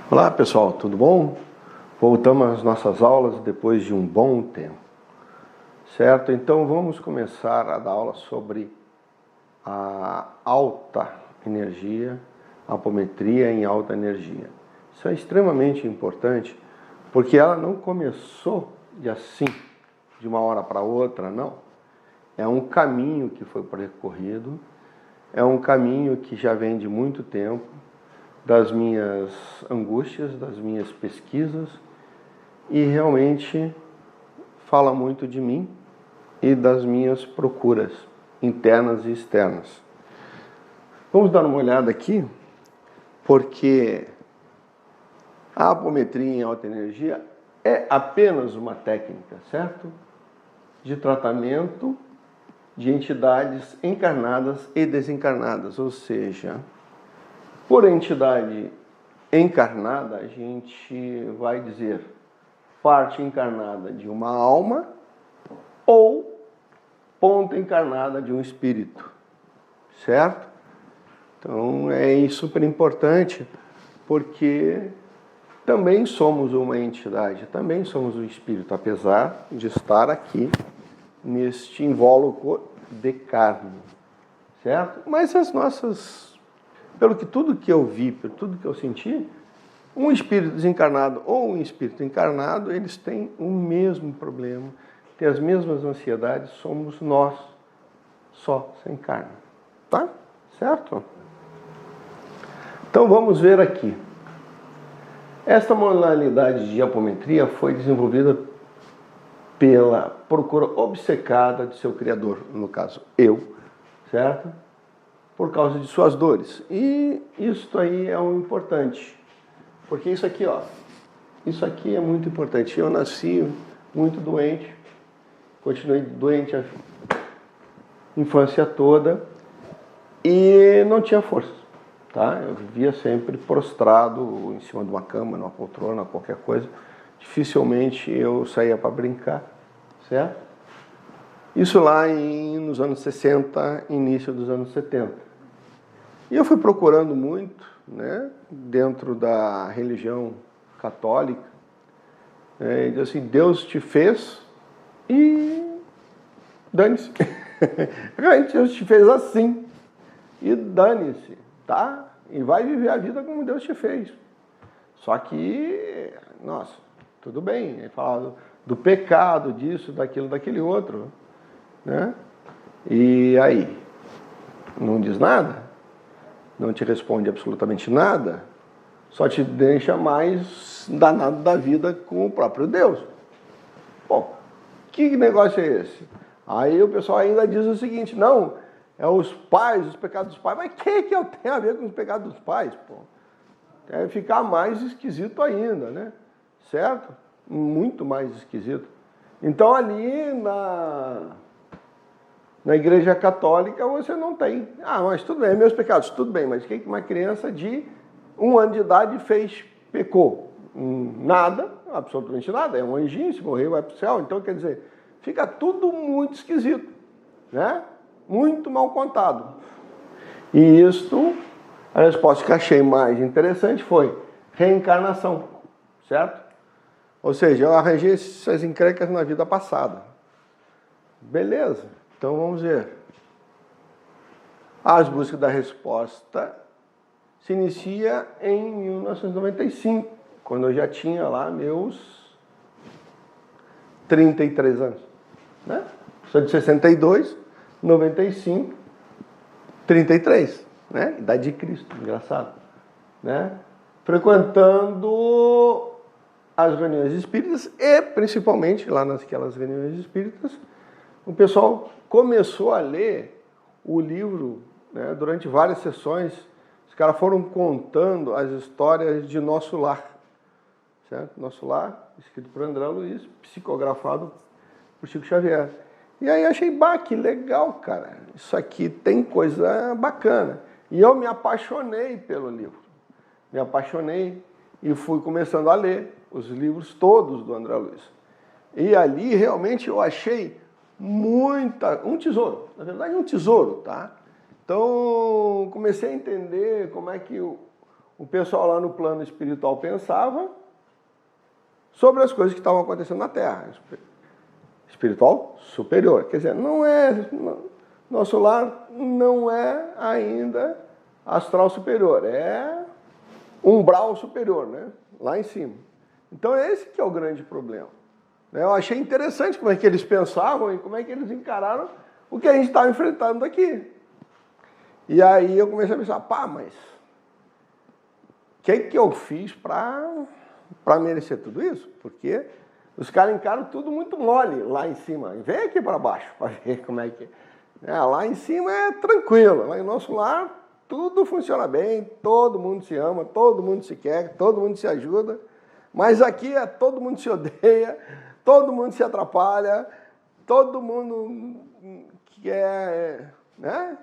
Olá pessoal, tudo bom? Voltamos às nossas aulas depois de um bom tempo, certo? Então vamos começar a dar aula sobre a alta energia, apometria em alta energia. Isso é extremamente importante porque ela não começou de uma hora para outra, não. É um caminho que foi percorrido, é um caminho que já vem de muito tempo, das minhas angústias, das minhas pesquisas, e realmente fala muito de mim e das minhas procuras internas e externas. Vamos dar uma olhada aqui, porque a apometria em alta energia é apenas uma técnica, certo? De tratamento de entidades encarnadas e desencarnadas, ou seja, por entidade encarnada, a gente vai dizer parte encarnada de uma alma ou ponta encarnada de um espírito, certo? Então é super importante porque também somos uma entidade, também somos um espírito, apesar de estar aqui neste invólucro de carne, certo? Mas as nossas... tudo que eu vi, por tudo que eu senti, um espírito desencarnado ou um espírito encarnado, eles têm o mesmo problema, têm as mesmas ansiedades, somos nós, só sem carne. Tá? Certo? Então vamos ver aqui. Esta modalidade de apometria foi desenvolvida pela procura obcecada de seu criador, no caso eu, certo? Por causa de suas dores. E isso aí é um importante. Porque isso aqui, ó, isso aqui é muito importante. Eu nasci muito doente, continuei doente a infância toda e não tinha força, tá? Eu vivia sempre prostrado em cima de uma cama, numa poltrona, qualquer coisa. Dificilmente eu saía para brincar, certo? Isso lá nos anos 60, início dos anos 70. E eu fui procurando muito, né, dentro da religião católica, e diz assim, Deus te fez e dane-se. Realmente Deus te fez assim e dane-se, tá? E vai viver a vida como Deus te fez. Só que, nossa, tudo bem, ele fala do pecado, disso, daquilo, daquele outro, né? E aí, não diz nada? Não te responde absolutamente nada, só te deixa mais danado da vida com o próprio Deus. Bom, que negócio é esse? Aí o pessoal ainda diz o seguinte, não, é os pais, os pecados dos pais. Mas o que eu tenho a ver com os pecados dos pais? Pô? É ficar mais esquisito ainda, né? Certo? Muito mais esquisito. Então ali na Igreja Católica você não tem. Ah, mas tudo bem, meus pecados, tudo bem, mas o que uma criança de 1 ano de idade pecou? Nada, absolutamente nada, é um anjinho, se morrer vai para o céu, então quer dizer, fica tudo muito esquisito, né? Muito mal contado. E isto, a resposta que achei mais interessante foi reencarnação, certo? Ou seja, eu arranjei essas encrencas na vida passada. Beleza. Então vamos ver. As buscas da resposta se inicia em 1995, quando eu já tinha lá meus 33 anos. Né? Sou de 62, 95, 33. Né? Idade de Cristo, engraçado. Né? Frequentando as reuniões espíritas e principalmente lá naquelas reuniões espíritas, o pessoal começou a ler o livro, né, durante várias sessões. Os caras foram contando as histórias de Nosso Lar. Certo? Nosso Lar, escrito por André Luiz, psicografado por Chico Xavier. E aí achei, que legal, cara. Isso aqui tem coisa bacana. E eu me apaixonei pelo livro. Me apaixonei e fui começando a ler os livros todos do André Luiz. E ali realmente eu achei um tesouro, na verdade um tesouro, tá? Então comecei a entender como é que o pessoal lá no plano espiritual pensava sobre as coisas que estavam acontecendo na Terra. Espiritual superior. Quer dizer, nosso lar não é ainda astral superior, é umbral superior, né? Lá em cima. Então esse que é o grande problema. Eu achei interessante como é que eles pensavam e como é que eles encararam o que a gente estava enfrentando aqui. E aí eu comecei a pensar, pá, mas o que eu fiz para merecer tudo isso? Porque os caras encaram tudo muito mole lá em cima. Vem aqui para baixo para ver como é que... lá em cima é tranquilo. Lá em nosso lar tudo funciona bem, todo mundo se ama, todo mundo se quer, todo mundo se ajuda. Mas aqui todo mundo se odeia, todo mundo se atrapalha, todo mundo quer, né?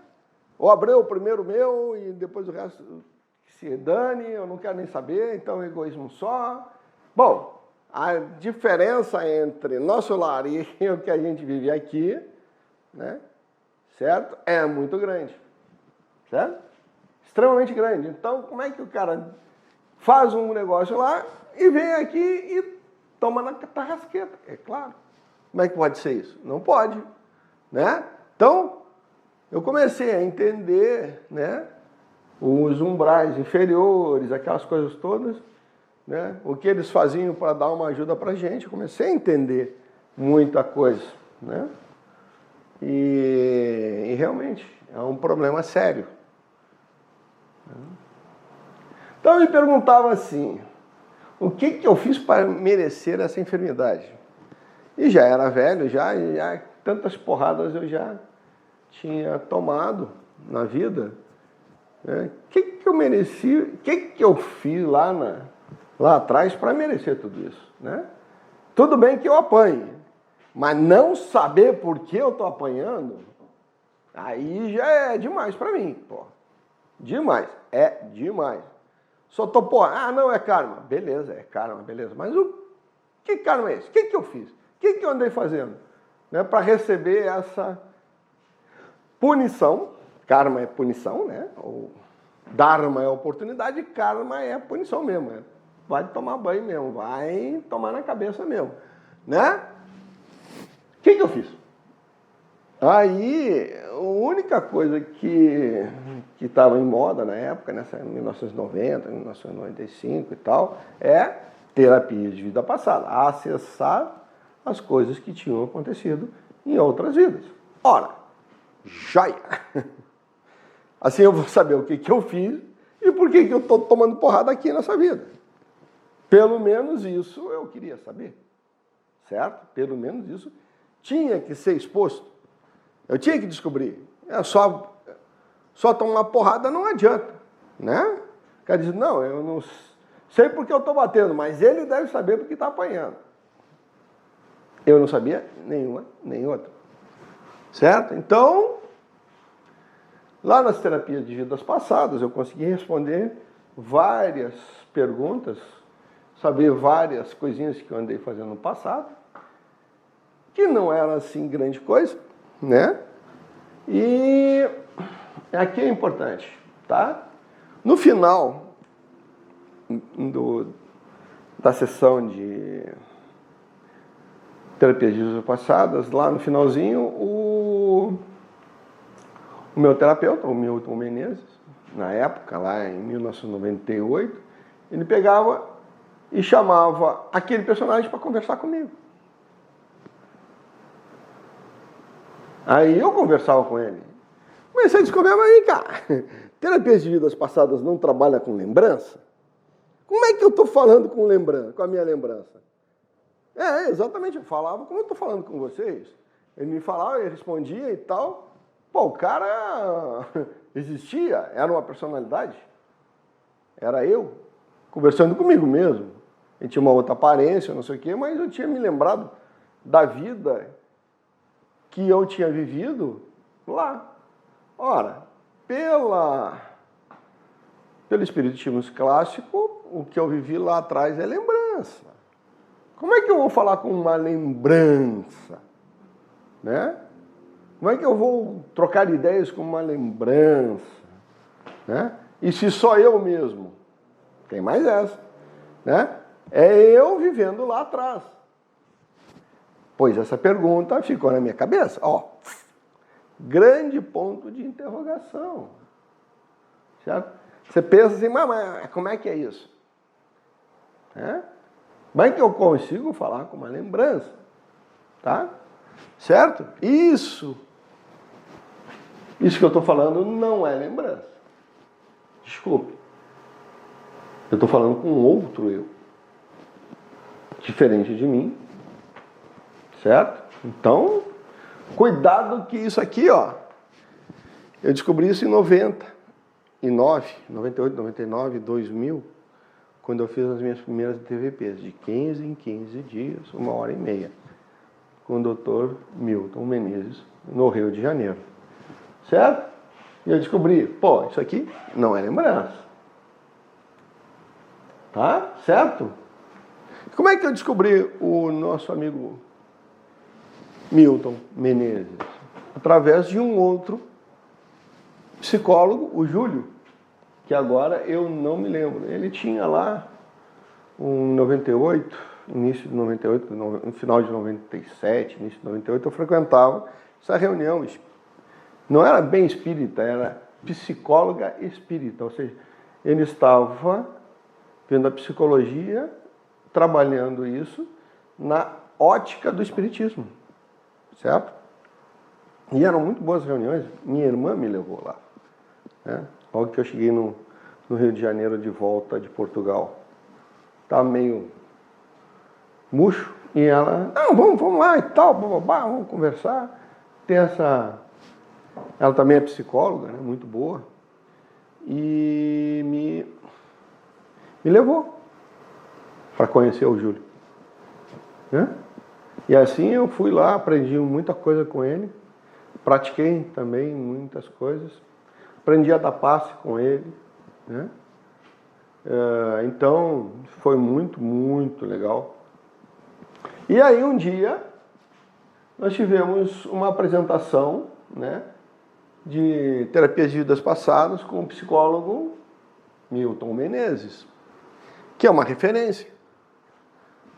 O Abreu primeiro meu e depois o resto se dane, eu não quero nem saber, então é egoísmo só. Bom, a diferença entre nosso lar e o que a gente vive aqui, né, certo? É muito grande, certo? Extremamente grande. Então, como é que o cara faz um negócio lá e vem aqui e toma na tarrasqueta? É claro. Como é que pode ser isso? Não pode, né? Então, eu comecei a entender, né, os umbrais inferiores, aquelas coisas todas, né, o que eles faziam para dar uma ajuda para a gente. Eu comecei a entender muita coisa, né? E realmente é um problema sério. Então eu me perguntava assim, o que eu fiz para merecer essa enfermidade? E já era velho, já tantas porradas eu já tinha tomado na vida. Né? O que eu mereci, o que eu fiz lá atrás para merecer tudo isso? Né? Tudo bem que eu apanhe, mas não saber por que eu estou apanhando, aí já é demais para mim, pô. Demais, é demais. Só tô, pô, não, é karma. Beleza, é karma, beleza. Mas que karma é esse? O que eu fiz? O que eu andei fazendo? Né, para receber essa punição. Karma é punição, né? Ou dharma é oportunidade, karma é punição mesmo. Vai tomar banho mesmo, vai tomar na cabeça mesmo. Né? O que eu fiz? Aí, a única coisa que estava em moda na época, nessa 1990, 1995 e tal, é terapia de vida passada, acessar as coisas que tinham acontecido em outras vidas. Ora, joia! Assim eu vou saber o que eu fiz e por que eu estou tomando porrada aqui nessa vida. Pelo menos isso eu queria saber, certo? Pelo menos isso tinha que ser exposto. Eu tinha que descobrir. Só tomar porrada não adianta, né? O cara diz, não, eu não sei porque eu estou batendo, mas ele deve saber porque está apanhando. Eu não sabia nenhuma, nem outra. Certo? Então, lá nas terapias de vidas passadas, eu consegui responder várias perguntas, saber várias coisinhas que eu andei fazendo no passado, que não era assim grande coisa, né? E aqui é importante, tá? No final da sessão de terapias de vidas passadas, lá no finalzinho, o meu terapeuta, o Milton Menezes, na época, lá em 1998, ele pegava e chamava aquele personagem para conversar comigo. Aí eu conversava com ele. Comecei a descobrir, mas vem cá, terapias de vidas passadas não trabalha com lembrança? Como é que eu estou falando com a minha lembrança? Exatamente, eu falava como eu estou falando com vocês. Ele me falava, eu respondia e tal. Pô, o cara existia, era uma personalidade. Era eu, conversando comigo mesmo. Ele tinha uma outra aparência, não sei o quê, mas eu tinha me lembrado da vida que eu tinha vivido lá. Ora, pelo espiritismo clássico, o que eu vivi lá atrás é lembrança. Como é que eu vou falar com uma lembrança? Né? Como é que eu vou trocar ideias com uma lembrança? Né? E se só eu mesmo Tem mais essa, né? É eu vivendo lá atrás. Pois essa pergunta ficou na minha cabeça. Ó, grande ponto de interrogação. Certo? Você pensa assim, mas como é que é isso? Como é que eu consigo falar com uma lembrança? Tá? Certo? Isso que eu estou falando não é lembrança. Desculpe. Eu estou falando com outro eu. Diferente de mim. Certo? Então, cuidado que isso aqui, ó. Eu descobri isso em 99, 98, 99, 2000, quando eu fiz as minhas primeiras TVPs, de 15 em 15 dias, 1h30, com o Dr. Milton Menezes, no Rio de Janeiro. Certo? E eu descobri, pô, isso aqui não é lembrança. Tá? Certo? Como é que eu descobri o nosso amigo Milton Menezes? Através de um outro psicólogo, o Júlio, que agora eu não me lembro. Ele tinha lá um 98, início de 98, no final de 97, início de 98, eu frequentava essa reunião. Não era bem espírita, era psicóloga espírita, ou seja, ele estava vendo a psicologia, trabalhando isso na ótica do espiritismo, certo? E eram muito boas reuniões, minha irmã me levou lá, né? Logo que eu cheguei no Rio de Janeiro de volta de Portugal, estava meio murcho, e ela, não, vamos lá e tal, vamos conversar. Tem essa... Ela também é psicóloga, né, muito boa, e me levou para conhecer o Júlio, né? E assim eu fui lá, aprendi muita coisa com ele, pratiquei também muitas coisas, aprendi a dar passe com ele, né? Então foi muito, muito legal. E aí um dia nós tivemos uma apresentação, né, de terapias de vidas passadas com o psicólogo Milton Menezes, que é uma referência.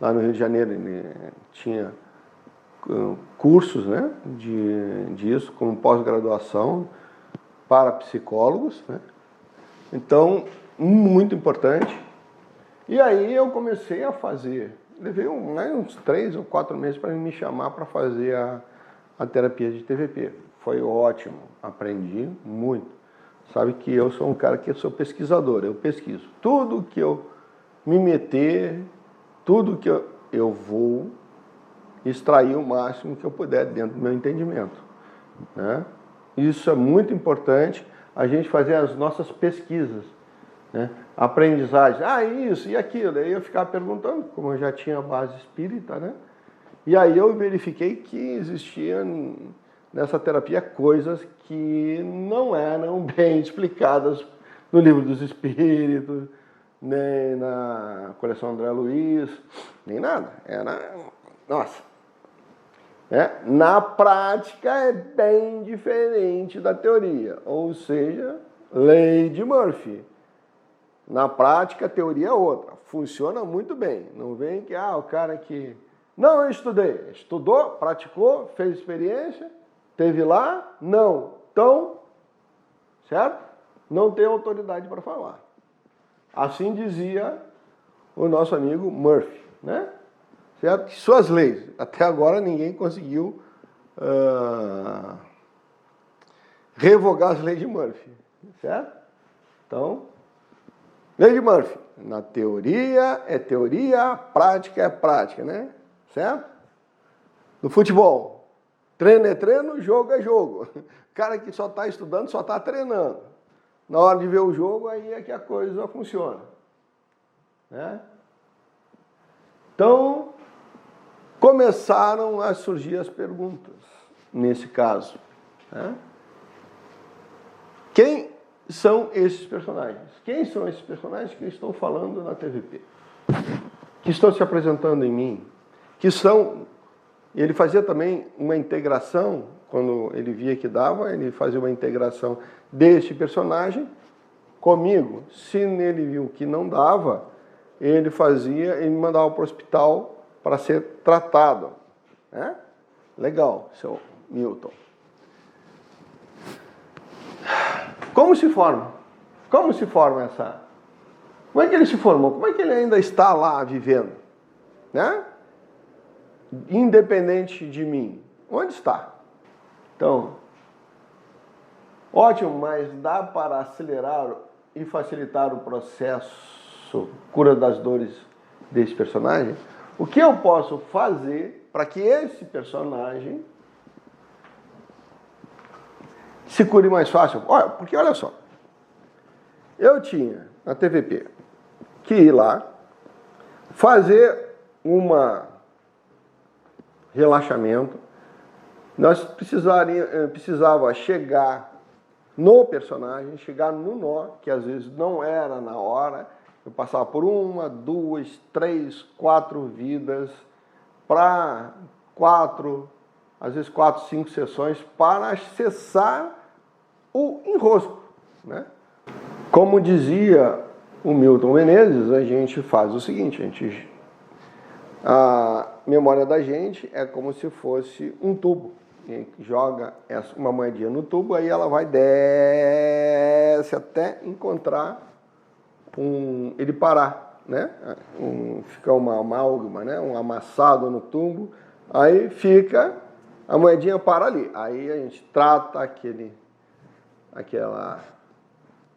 Lá no Rio de Janeiro ele tinha cursos, né, disso, como pós-graduação para psicólogos, né? Então, muito importante. E aí eu comecei a fazer, levei uns 3 ou 4 meses para me chamar para fazer a terapia de TVP. Foi ótimo, aprendi muito. Sabe que eu sou um cara que eu sou pesquisador, eu pesquiso. Tudo que eu me meter, tudo que eu vou extrair o máximo que eu puder dentro do meu entendimento, né? Isso é muito importante, a gente fazer as nossas pesquisas, né? Aprendizagem, isso e aquilo. Aí eu ficava perguntando, como eu já tinha base espírita, né? E aí eu verifiquei que existiam nessa terapia coisas que não eram bem explicadas no Livro dos Espíritos, nem na coleção André Luiz, nem nada. Nossa. Na prática é bem diferente da teoria, ou seja, lei de Murphy. Na prática a teoria é outra, funciona muito bem. Não vem que o cara que... Não, eu estudei. Estudou, praticou, fez experiência, teve lá, não. Então, certo? Não tem autoridade para falar. Assim dizia o nosso amigo Murphy, né? Certo? Suas leis. Até agora ninguém conseguiu revogar as leis de Murphy, certo? Então, lei de Murphy. Na teoria é teoria, prática é prática, né? Certo? No futebol, treino é treino, jogo é jogo. O cara que só está estudando, só está treinando. Na hora de ver o jogo, aí é que a coisa funciona, né? Então, começaram a surgir as perguntas, nesse caso, né? Quem são esses personagens? Quem são esses personagens que eu estou falando na TVP? Que estão se apresentando em mim? Que são... Ele fazia também uma integração, quando ele via que dava, ele fazia uma integração deste personagem comigo. Se ele viu que não dava, ele me mandava para o hospital para ser tratado. Né? Legal, seu Milton. Como se forma? Como se forma essa... Como é que ele se formou? Como é que ele ainda está lá vivendo? Né? Independente de mim. Onde está? Então, ótimo, mas dá para acelerar e facilitar o processo cura das dores desse personagem? O que eu posso fazer para que esse personagem se cure mais fácil? Olha, porque olha só, eu tinha na TVP que ir lá, fazer relaxamento, nós precisava chegar no personagem, chegar no nó, que às vezes não era na hora, eu passava por 1, 2, 3, 4 vidas, para 4, às vezes 4, 5 sessões, para acessar o enrosco, né? Como dizia o Milton Menezes, a gente faz o seguinte, a memória da gente é como se fosse um tubo. A gente joga uma moedinha no tubo, aí ela desce até encontrar ele parar, né? Fica uma amálgama, né? Um amassado no tubo, aí a moedinha para ali. Aí a gente trata aquela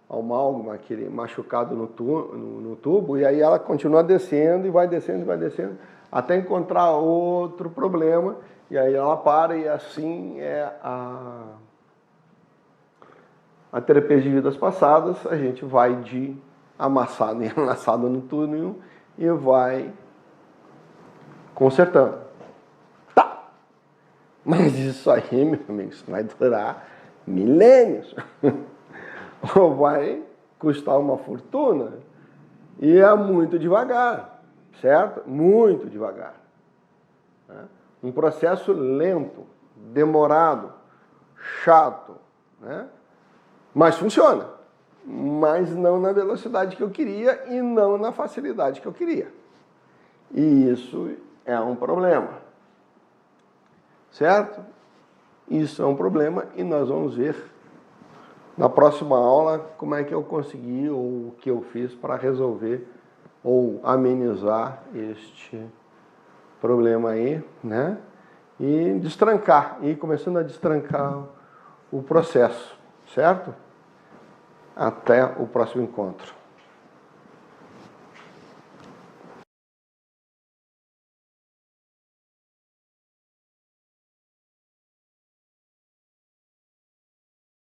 amálgama, aquele machucado no tubo, e aí ela continua descendo e vai descendo, até encontrar outro problema, e aí ela para, e assim é a terapia de vidas passadas. A gente vai de amassado em amassado no túnel e vai consertando. Tá! Mas isso aí, meu amigo, isso vai durar milênios. Ou vai custar uma fortuna, e é muito devagar, certo? Muito devagar. Né? Um processo lento, demorado, chato, né? Mas funciona. Mas não na velocidade que eu queria e não na facilidade que eu queria. E isso é um problema. Certo? Isso é um problema, e nós vamos ver na próxima aula como é que eu consegui, ou o que eu fiz para resolver ou amenizar este problema aí, né? E começando a destrancar o processo, certo? Até o próximo encontro.